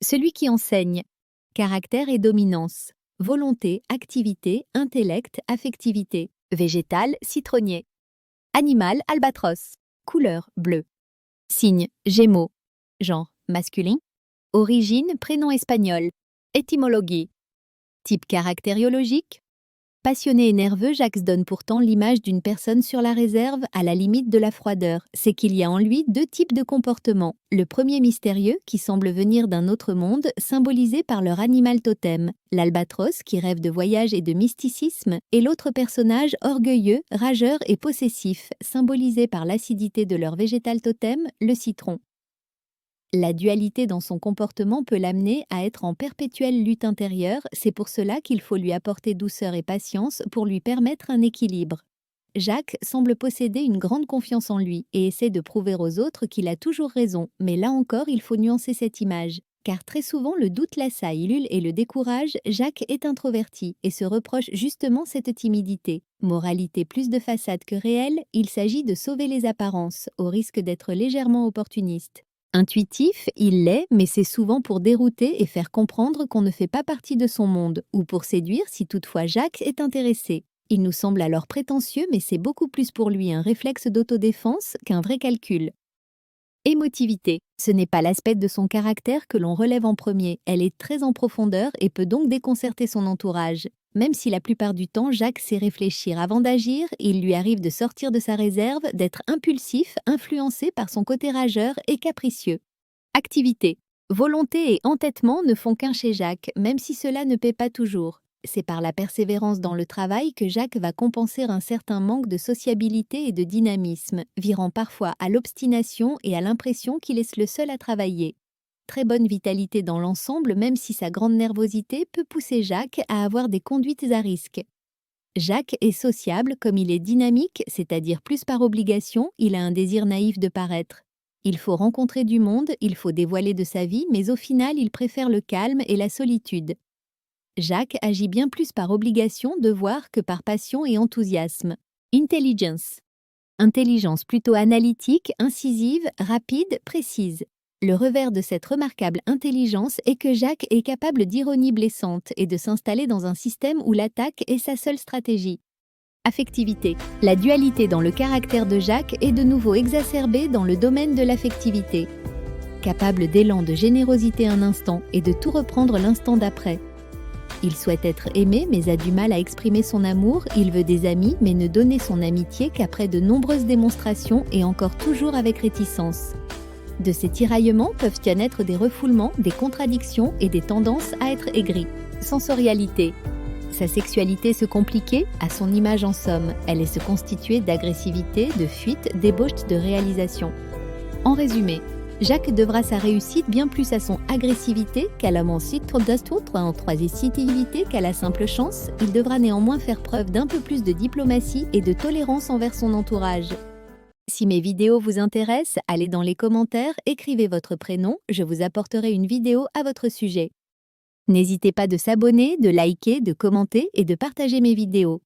Celui qui enseigne. Caractère et dominance. Volonté, activité, intellect, affectivité. Végétal, citronnier. Animal, albatros. Couleur, bleu. Signe, Gémeaux. Genre, masculin. Origine, prénom espagnol. Étymologie. Type caractériologique. Passionné et nerveux, Jacques donne pourtant l'image d'une personne sur la réserve, à la limite de la froideur. C'est qu'il y a en lui deux types de comportements. Le premier mystérieux, qui semble venir d'un autre monde, symbolisé par leur animal totem, l'albatros, qui rêve de voyage et de mysticisme, et l'autre personnage orgueilleux, rageur et possessif, symbolisé par l'acidité de leur végétal totem, le citron. La dualité dans son comportement peut l'amener à être en perpétuelle lutte intérieure, c'est pour cela qu'il faut lui apporter douceur et patience pour lui permettre un équilibre. Jacques semble posséder une grande confiance en lui et essaie de prouver aux autres qu'il a toujours raison, mais là encore il faut nuancer cette image. Car très souvent le doute l'assaille et le décourage, Jacques est introverti et se reproche justement cette timidité. Moralité plus de façade que réelle, il s'agit de sauver les apparences, au risque d'être légèrement opportuniste. Intuitif, il l'est, mais c'est souvent pour dérouter et faire comprendre qu'on ne fait pas partie de son monde, ou pour séduire si toutefois Jacques est intéressé. Il nous semble alors prétentieux, mais c'est beaucoup plus pour lui un réflexe d'autodéfense qu'un vrai calcul. Émotivité. Ce n'est pas l'aspect de son caractère que l'on relève en premier, elle est très en profondeur et peut donc déconcerter son entourage. Même si la plupart du temps Jacques sait réfléchir avant d'agir, il lui arrive de sortir de sa réserve, d'être impulsif, influencé par son côté rageur et capricieux. Activité. Volonté et entêtement ne font qu'un chez Jacques, même si cela ne paie pas toujours. C'est par la persévérance dans le travail que Jacques va compenser un certain manque de sociabilité et de dynamisme, virant parfois à l'obstination et à l'impression qu'il est le seul à travailler. Très bonne vitalité dans l'ensemble, même si sa grande nervosité peut pousser Jacques à avoir des conduites à risque. Jacques est sociable comme il est dynamique, c'est-à-dire plus par obligation, il a un désir naïf de paraître. Il faut rencontrer du monde, il faut dévoiler de sa vie, mais au final, il préfère le calme et la solitude. Jacques agit bien plus par obligation, devoir que par passion et enthousiasme. Intelligence. Intelligence plutôt analytique, incisive, rapide, précise. Le revers de cette remarquable intelligence est que Jacques est capable d'ironie blessante et de s'installer dans un système où l'attaque est sa seule stratégie. Affectivité. La dualité dans le caractère de Jacques est de nouveau exacerbée dans le domaine de l'affectivité. Capable d'élan de générosité un instant et de tout reprendre l'instant d'après. Il souhaite être aimé mais a du mal à exprimer son amour, il veut des amis mais ne donner son amitié qu'après de nombreuses démonstrations et encore toujours avec réticence. De ces tiraillements peuvent y naître des refoulements, des contradictions et des tendances à être aigris. Sensorialité. Sa sexualité se compliquait, à son image en somme. Elle est se constituer d'agressivité, de fuite, d'ébauche de réalisation. En résumé, Jacques devra sa réussite bien plus à son agressivité qu'à la transitivité qu'à la simple chance. Il devra néanmoins faire preuve d'un peu plus de diplomatie et de tolérance envers son entourage. Si mes vidéos vous intéressent, allez dans les commentaires, écrivez votre prénom, je vous apporterai une vidéo à votre sujet. N'hésitez pas de s'abonner, de liker, de commenter et de partager mes vidéos.